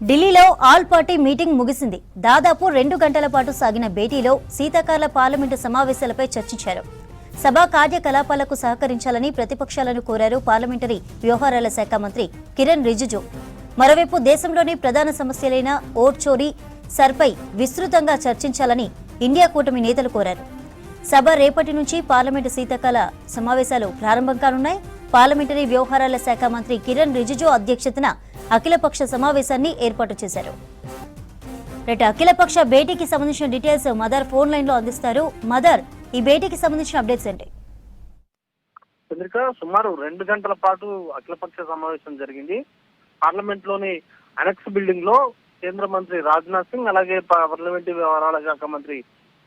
ఢిల్లీలో all party meeting ముగిసింది. దాదాపు 2 గంటల పాటు సాగిన భేటీలో శీతాకాల పార్లమెంటు సమావేశాలపై చర్చించారు. సభా కార్యకలాపాలకు సహకరించాలని ప్రతిపక్షాలను కోరారు పార్లమెంటరీ వ్యవహారాల శాఖ మంత్రి కిరణ్ రిజిజు. మరోవైపు దేశంలోని ప్రధాన సమస్యలైన ఓట్ చోరీ, సర్పై విస్తృతంగా చర్చించాలని ఇండియా కూటమి నేతలు కోరారు. సభ రేపటి నుంచి పార్లమెంటు శీతాకాల సమావేశాలు ప్రారంభం కానున్నాయి. పార్లమెంటరీ వ్యవహారాల శాఖ మంత్రి కిరణ్ రిజిజు అధ్యక్షతన అఖిలపక్ష సమావేశాన్ని ఏర్పాటు చేశారు. అఖిలపక్ష భేటీకి సంబంధించిన డీటెయిల్స్ మదర్ ఫోన్ లైన్ లో అందిస్తారు. మదర్, ఈ భేటీకి సంబంధించిన అప్డేట్స్ ఏంటి? చంద్రిక, సుమారు 2 గంటల పాటు అఖిలపక్ష సమావేశం జరిగింది. పార్లమెంట్ లోని అనెక్స్ బిల్డింగ్ లో కేంద్ర మంత్రి రాజ్నాథ్ సింగ్, అలాగే పార్లమెంటరీ వ్యవహారాల శాఖ మంత్రి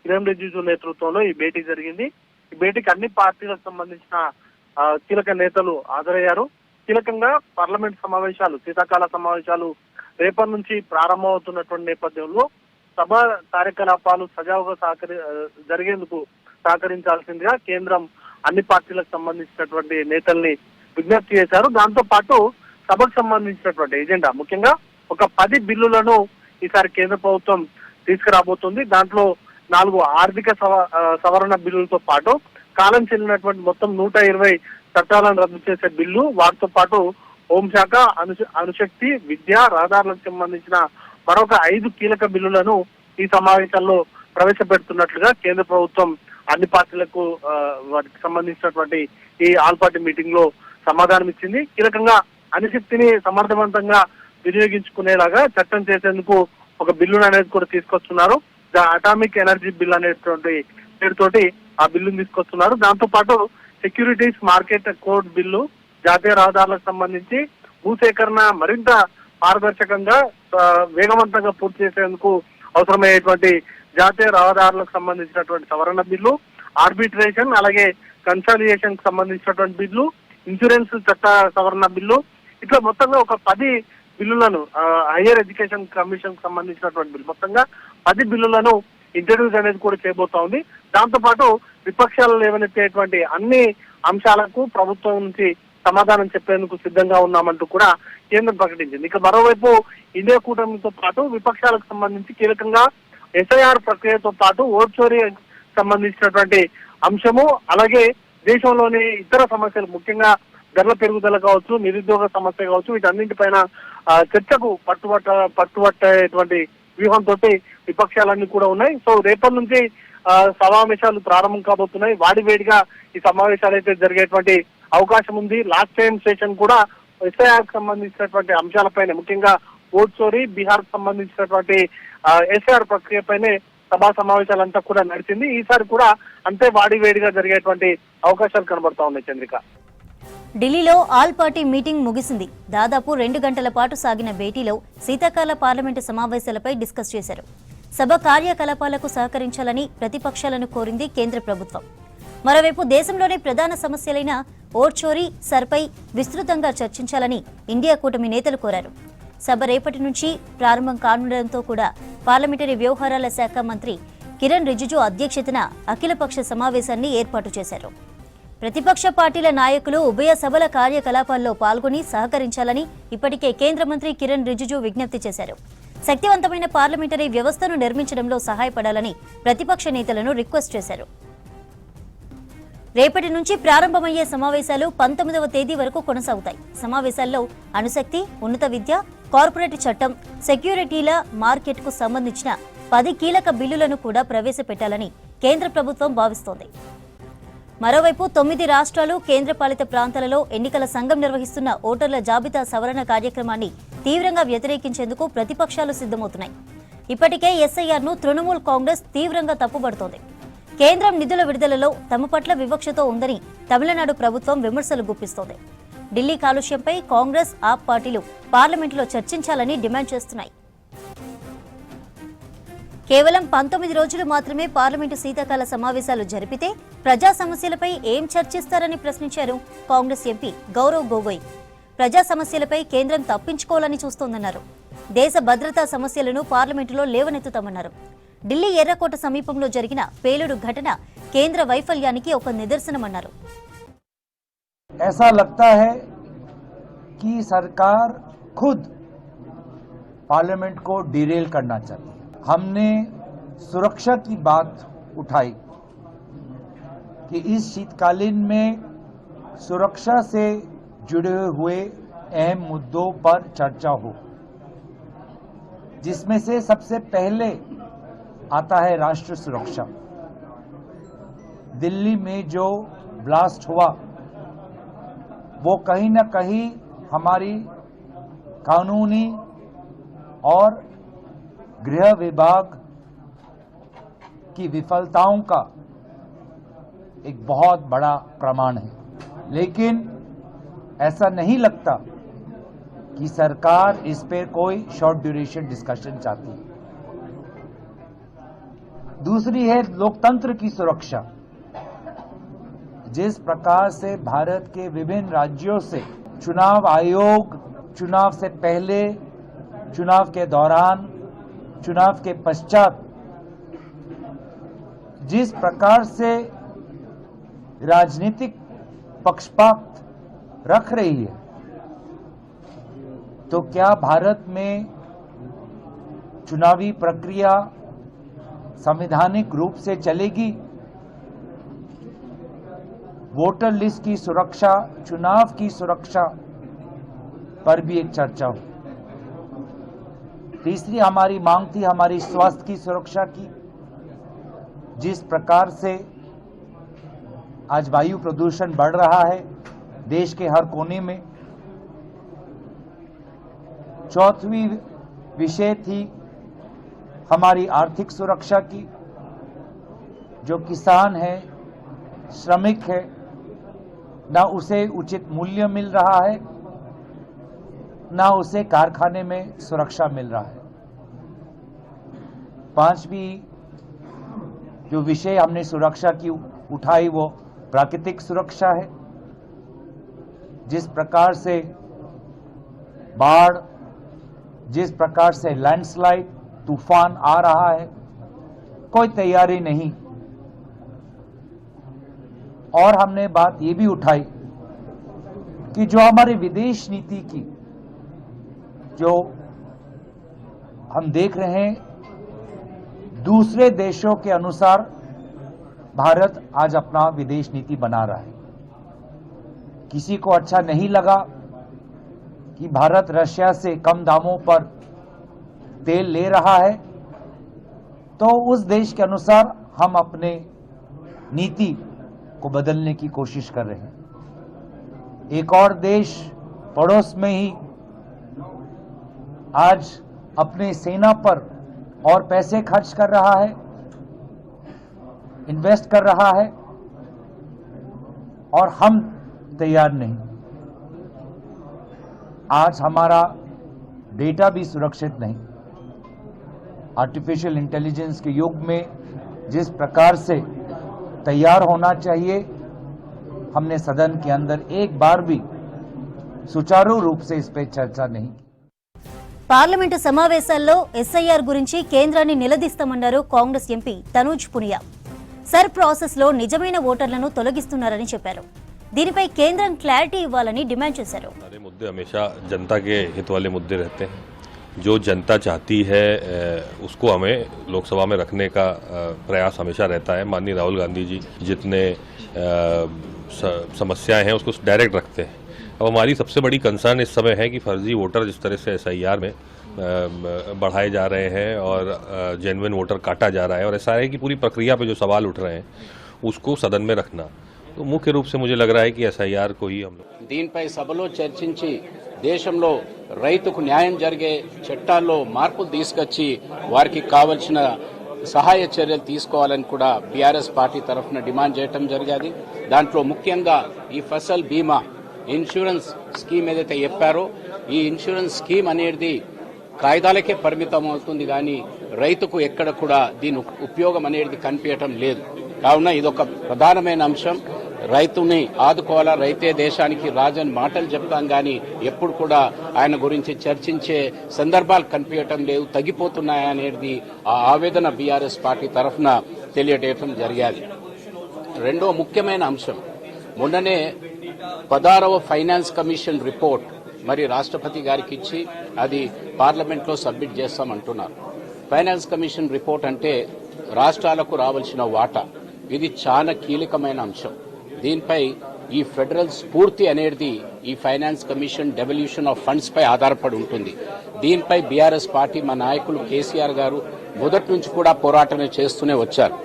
కిరణ్ రిజిజు నేతృత్వంలో ఈ భేటీ జరిగింది. ఈ భేటీకి అన్ని పార్టీలకు సంబంధించిన కీలక నేతలు హాజరయ్యారు. కీలకంగా పార్లమెంట్ సమావేశాలు, శీతాకాల సమావేశాలు రేపటి నుంచి ప్రారంభమవుతున్నటువంటి నేపథ్యంలో సభ కార్యకలాపాలు సజావుగా జరిగేందుకు సహకరించాల్సిందిగా కేంద్రం అన్ని పార్టీలకు సంబంధించినటువంటి నేతల్ని విజ్ఞప్తి చేశారు. దాంతో పాటు సభకు సంబంధించినటువంటి ఎజెండా, ముఖ్యంగా ఒక 10 బిల్లులను ఈసారి కేంద్ర ప్రభుత్వం తీసుకురాబోతుంది. దాంట్లో 4 ఆర్థిక సవరణ బిల్లులతో పాటు కాలం చెల్లినటువంటి మొత్తం 120 చట్టాలను రద్దు చేసే బిల్లు, వాటితో పాటు హోంశాఖ, అణుశక్తి, విద్య, రహదారులకు సంబంధించిన మరొక 5 కీలక బిల్లులను ఈ సమావేశాల్లో ప్రవేశపెడుతున్నట్లుగా కేంద్ర ప్రభుత్వం అన్ని పార్టీలకు వాటికి సంబంధించినటువంటి ఈ ఆల్ పార్టీ మీటింగ్ లో సమాధానం ఇచ్చింది. కీలకంగా అణుశక్తిని సమర్థవంతంగా వినియోగించుకునేలాగా చట్టం చేసేందుకు ఒక బిల్లును అనేది కూడా తీసుకొస్తున్నారు. ద అటామిక్ ఎనర్జీ బిల్ అనేటువంటి పేరుతోటి ఆ బిల్లును తీసుకొస్తున్నారు. దాంతో పాటు సెక్యూరిటీస్ మార్కెట్ కోడ్ బిల్లు, జాతీయ రహదారులకు సంబంధించి భూసేకరణ మరింత పారదర్శకంగా వేగవంతంగా పూర్తి చేసేందుకు అవసరమయ్యేటువంటి జాతీయ రహదారులకు సంబంధించినటువంటి సవరణ బిల్లు, ఆర్బిట్రేషన్, అలాగే కన్సాలిడేషన్ కు సంబంధించినటువంటి బిల్లు, ఇన్సూరెన్స్ చట్ట సవరణ బిల్లు, ఇట్లా మొత్తంగా ఒక 10 బిల్లులను, హైయర్ ఎడ్యుకేషన్ కమిషన్ కు సంబంధించినటువంటి బిల్లు, మొత్తంగా 10 బిల్లులను ఇంట్రడ్యూస్ అనేది కూడా చేయబోతా ఉంది. దాంతో పాటు విపక్షాలు లేవనెత్తేటువంటి అన్ని అంశాలకు ప్రభుత్వం నుంచి సమాధానం చెప్పేందుకు సిద్ధంగా ఉన్నామంటూ కూడా కేంద్రం ప్రకటించింది. ఇక మరోవైపు ఇండియా కూటమితో పాటు విపక్షాలకు సంబంధించి కీలకంగా ఎస్ఐఆర్ ప్రక్రియతో పాటు ఓట్ చోరీ సంబంధించినటువంటి అంశము, అలాగే దేశంలోని ఇతర సమస్యలు, ముఖ్యంగా ధరల పెరుగుదల కావచ్చు, నిరుద్యోగ సమస్య కావచ్చు, వీటన్నింటిపైన చర్చకు పట్టుబట్టేటువంటి వ్యూహంతో విపక్షాలన్నీ కూడా ఉన్నాయి. సో రేపటి నుంచి సమావేశాలు ప్రారంభం కాబోతున్నాయి. వాడివేడిగా ఈ సమావేశాలు అయితే జరిగేటువంటి అవకాశం ఉంది. లాస్ట్ టైం సెషన్ కూడా ఎస్ఐఆర్ కు సంబంధించినటువంటి అంశాలపైన, ముఖ్యంగా ఓట్ చోరీ, బీహార్ కు సంబంధించినటువంటి ఎస్ఐఆర్ ప్రక్రియపైనే సభా సమావేశాలంతా కూడా నడిచింది. ఈసారి కూడా అంతే వాడివేడిగా జరిగేటువంటి అవకాశాలు కనబడతా ఉన్నాయి. చంద్రిక, ఢిల్లీలో ఆల్ పార్టీ మీటింగ్ ముగిసింది. దాదాపు 2 గంటల పాటు సాగిన భేటీలో శీతాకాల పార్లమెంటు సమావేశాలపై డిస్కస్ చేశారు. సభ కార్యకలాపాలకు సహకరించాలని ప్రతిపక్షాలను కోరింది కేంద్ర ప్రభుత్వం. మరోవైపు దేశంలోని ప్రధాన సమస్యలైన ఓట్ చోరీ, సర్పై విస్తృతంగా చర్చించాలని ఇండియా కూటమి నేతలు కోరారు. సభ రేపటి నుంచి ప్రారంభం కానుండటంతో కూడా పార్లమెంటరీ వ్యవహారాల శాఖ మంత్రి కిరణ్ రిజిజు అధ్యక్షతన అఖిలపక్ష సమావేశాన్ని ఏర్పాటు చేశారు. ప్రతిపక్ష పార్టీల నాయకులు ఉభయ సభల కార్యకలాపాల్లో పాల్గొని సహకరించాలని ఇప్పటికే కేంద్ర మంత్రి కిరణ్ రిజిజు విజ్ఞప్తి చేశారు. శక్తివంతమైన పార్లమెంటరీ వ్యవస్థను నిర్మించడంలో సహాయపడాలని ప్రతిపక్ష నేతలను రిక్వెస్ట్ చేశారు. రేపటి నుంచి ప్రారంభమయ్యే సమావేశాలు 19వ తేదీ వరకు కొనసాగుతాయి. సమావేశాల్లో అణుశక్తి, ఉన్నత విద్య, కార్పొరేట్ చట్టం, సెక్యూరిటీల మార్కెట్కు సంబంధించిన 10 కీలక బిల్లులను కూడా ప్రవేశపెట్టాలని కేంద్ర ప్రభుత్వం భావిస్తోంది. మరోవైపు 9 రాష్ట్రాలు, కేంద్రపాలిత ప్రాంతాలలో ఎన్నికల సంఘం నిర్వహిస్తున్న ఓటర్ల జాబితా సవరణ కార్యక్రమాన్ని తీవ్రంగా వ్యతిరేకించేందుకు ప్రతిపక్షాలు సిద్ధమవుతున్నాయి. ఇప్పటికే ఎస్ఐఆర్ను తృణమూల్ కాంగ్రెస్ తీవ్రంగా తప్పుబడుతోంది. కేంద్రం నిధుల విడుదలలో తమ పట్ల వివక్షతో ఉందని తమిళనాడు ప్రభుత్వం విమర్శలు గుప్పిస్తోంది. ఢిల్లీ కాలుష్యంపై కాంగ్రెస్, ఆప్ పార్టీలు పార్లమెంటులో చర్చించాలని డిమాండ్ చేస్తున్నాయి. కేవలం 19 రోజులు మాత్రమే పార్లమెంటు శీతాకాల సమావేశాలు జరిపితే ప్రజా సమస్యలపై ఏం చర్చిస్తారని ప్రశ్నించారు కాంగ్రెస్ ఎంపీ గౌరవ్ గొగోయ్. ప్రజా సమస్యలపై కేంద్రం తప్పించుకోవాలని చూస్తోందన్నారు. దేశ భద్రతా సమస్యలను పార్లమెంటులో లేవనెత్తుతామన్నారు. ఢిల్లీ ఎర్రకోట సమీపంలో జరిగిన పేలుడు ఘటన కేంద్ర వైఫల్యానికి ఒక నిదర్శనమన్నారు. ऐसा लगता है कि सरकार खुद पार्लियामेंट को डिरेल करना चाहती है। हमने सुरक्षा की बात उठाई कि इस शीतकालीन में सुरक्षा से जुड़े हुए अहम मुद्दों पर चर्चा हो, जिसमें से सबसे पहले आता है राष्ट्र सुरक्षा। दिल्ली में जो ब्लास्ट हुआ वो कहीं न कहीं हमारी कानूनी और गृह विभाग की विफलताओं का एक बहुत बड़ा प्रमाण है। लेकिन ऐसा नहीं लगता कि सरकार इस पर कोई शॉर्ट ड्यूरेशन डिस्कशन चाहती है। दूसरी है लोकतंत्र की सुरक्षा। जिस प्रकार से भारत के विभिन्न राज्यों से चुनाव आयोग चुनाव से पहले, चुनाव के दौरान, चुनाव के पश्चात जिस प्रकार से राजनीतिक पक्षपात रख रही है, तो क्या भारत में चुनावी प्रक्रिया संवैधानिक रूप से चलेगी? वोटर लिस्ट की सुरक्षा, चुनाव की सुरक्षा पर भी एक चर्चा हो। तीसरी हमारी मांग थी हमारी स्वास्थ्य की सुरक्षा की। जिस प्रकार से आज वायु प्रदूषण बढ़ रहा है देश के हर कोने में। चौथी विषय थी हमारी आर्थिक सुरक्षा की। जो किसान है, श्रमिक है, ना उसे उचित मूल्य मिल रहा है, ना उसे कारखाने में सुरक्षा मिल रहा है। पांचवी जो विषय हमने सुरक्षा की उठाई वो प्राकृतिक सुरक्षा है। जिस प्रकार से बाढ़, जिस प्रकार से लैंडस्लाइड, तूफान आ रहा है, कोई तैयारी नहीं। और हमने बात ये भी उठाई कि जो हमारी विदेश नीति की जो हम देख रहे हैं, दूसरे देशों के अनुसार भारत आज अपना विदेश नीति बना रहा है। किसी को अच्छा नहीं लगा कि भारत रशिया से कम दामों पर तेल ले रहा है, तो उस देश के अनुसार हम अपने नीति को बदलने की कोशिश कर रहे हैं। एक और देश पड़ोस में ही आज अपने सेना पर और पैसे खर्च कर रहा है, इन्वेस्ट कर रहा है, और हम तैयार नहीं। आज हमारा डेटा भी सुरक्षित नहीं। आर्टिफिशियल इंटेलिजेंस के युग में जिस प्रकार से तैयार होना चाहिए, हमने सदन के अंदर एक बार भी सुचारू रूप से इस पर चर्चा नहीं की। పార్లమెంటు సమావేశాల్లో ఎస్ఐఆర్ గురించి కేంద్రాన్ని నిలదీస్తామన్నారు కాంగ్రెస్ ఎంపీ తనూజ్ పునియా. సర్ ప్రాసెస్లో నిజమైన ఓటర్లను తొలగిస్తున్నారని చెప్పారు. దీనిపై కేంద్రం క్లారిటీ ఇవ్వాలని డిమాండ్ చేశారు. सारे मुद्दे हमेशा जनता के हित वाले मुद्दे रहते हैं। जो जनता चाहती है उसको हमें लोकसभा में रखने का प्रयास हमेशा रहता है। माननीय राहुल गांधी जी जितने समस्याएं हैं उसको डायरेक्ट रखते हैं। अब हमारी सबसे बड़ी कंसर्न इस समय है कि फर्जी वोटर जिस तरह से एसआईआर में बढ़ाए जा रहे हैं और जेन्युइन वोटर काटा जा रहा है, और एसआईआर की पूरी प्रक्रिया पे जो सवाल उठ रहे हैं उसको सदन में रखना। तो मुख्य रूप से मुझे लग रहा है कि एसआईआर को ही हम लोग దీనిపై సభలో చర్చించి దేశంలో రైతుకు న్యాయం జరిగే చట్టాల్లో మార్పులు తీసుకొచ్చి వారికి కావాల్సిన సహాయ చర్యలు తీసుకోవాలని కూడా బీఆర్ఎస్ పార్టీ తరఫున డిమాండ్ చేయడం జరిగింది. దాంట్లో ముఖ్యంగా ఈ ఫసల్ బీమా ఇన్సూరెన్స్ స్కీమ్ ఏదైతే చెప్పారో, ఈ ఇన్సూరెన్స్ స్కీమ్ అనేది కాయిదాలకే పరిమితం అవుతుంది కానీ రైతుకు ఎక్కడ కూడా దీని ఉపయోగం అనేది కనిపించడం లేదు. కావున ఇదొక ప్రధానమైన అంశం. రైతుని ఆదుకోవాలా, రైతే దేశానికి రాజని మాటలు చెప్తాం కానీ ఎప్పుడు కూడా ఆయన గురించి చర్చించే సందర్భాలు కనిపించడం లేదు, తగ్గిపోతున్నాయనేది ఆ ఆవేదన బీఆర్ఎస్ పార్టీ తరఫున తెలియజేయడం జరిగింది. రెండో ముఖ్యమైన అంశం, మొన్ననే 16వ ఫైనాన్స్ కమిషన్ రిపోర్ట్ మరి రాష్ట్రపతి గారికి ఇచ్చి అది పార్లమెంట్లో సబ్మిట్ చేస్తామంటున్నారు. ఫైనాన్స్ కమిషన్ రిపోర్ట్ అంటే రాష్ట్రాలకు రావాల్సిన వాటా, ఇది చాలా కీలకమైన అంశం. దీనిపై ఈ ఫెడరల్ స్ఫూర్తి అనేది ఈ finance commission devolution of funds పై ఆధారపడి ఉంటుంది. దీనిపై బీఆర్ఎస్ పార్టీ మా నాయకులు కేసీఆర్ గారు మొదటి నుంచి కూడా పోరాటం చేస్తూనే వచ్చారు.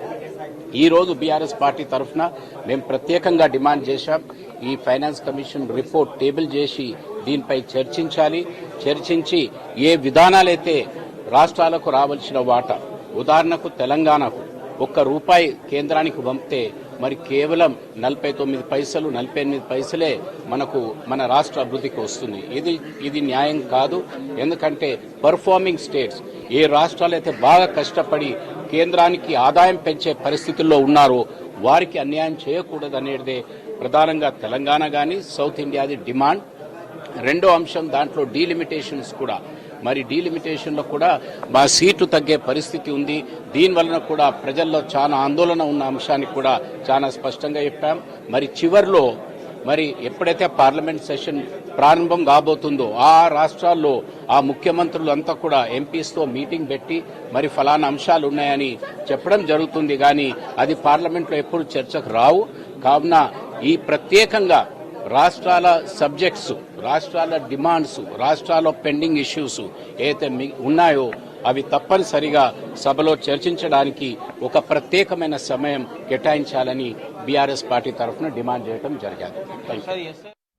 ఈ రోజు బీఆర్ఎస్ పార్టీ తరఫున మేము ప్రత్యేకంగా డిమాండ్ చేశాం, ఈ ఫైనాన్స్ కమిషన్ రిపోర్ట్ టేబుల్ చేసి దీనిపై చర్చించి ఏ విధానాలైతే రాష్ట్రాలకు రావాల్సిన వాటా, ఉదాహరణకు తెలంగాణకు ₹1 కేంద్రానికి పంపితే మరి కేవలం 49 పైసలే మన రాష్ట్ర అభివృద్ధికి వస్తుంది. ఇది న్యాయం కాదు. ఎందుకంటే పర్ఫార్మింగ్ స్టేట్స్, ఏ రాష్ట్రాలైతే బాగా కష్టపడి కేంద్రానికి ఆదాయం పెంచే పరిస్థితుల్లో ఉన్నారో వారికి అన్యాయం చేయకూడదు అనేదే ప్రధానంగా తెలంగాణ గాని సౌత్ ఇండియాది డిమాండ్. రెండో అంశం దాంట్లో డీలిమిటేషన్స్ కూడా, మరి డీలిమిటేషన్ లో కూడా మా సీట్లు తగ్గే పరిస్థితి ఉంది. దీనివలన కూడా ప్రజల్లో చాలా ఆందోళన ఉన్న అంశాన్ని కూడా చాలా స్పష్టంగా చెప్పాం. మరి చివర్లో మరి ఎప్పుడైతే పార్లమెంట్ సెషన్ ప్రారంభం కాబోతుందో ఆ రాష్ట్రాల్లో ఆ ముఖ్యమంత్రులు అంతా కూడా ఎంపీస్తో మీటింగ్ పెట్టి మరి ఫలానా అంశాలు ఉన్నాయని చెప్పడం జరుగుతుంది. కానీ అది పార్లమెంట్లో ఎప్పుడు చర్చకు రావు. కావున ఈ ప్రత్యేకంగా రాష్ట్రాల సబ్జెక్ట్స్, రాష్ట్రాల డిమాండ్స్, రాష్ట్రాల పెండింగ్ ఇష్యూస్ ఏదైతే ఉన్నాయో అవి తప్పనిసరిగా సభలో చర్చించడానికి ఒక ప్రత్యేకమైన సమయం కేటాయించాలని బీఆర్ఎస్ పార్టీ తరఫున డిమాండ్ చేయడం జరిగింది.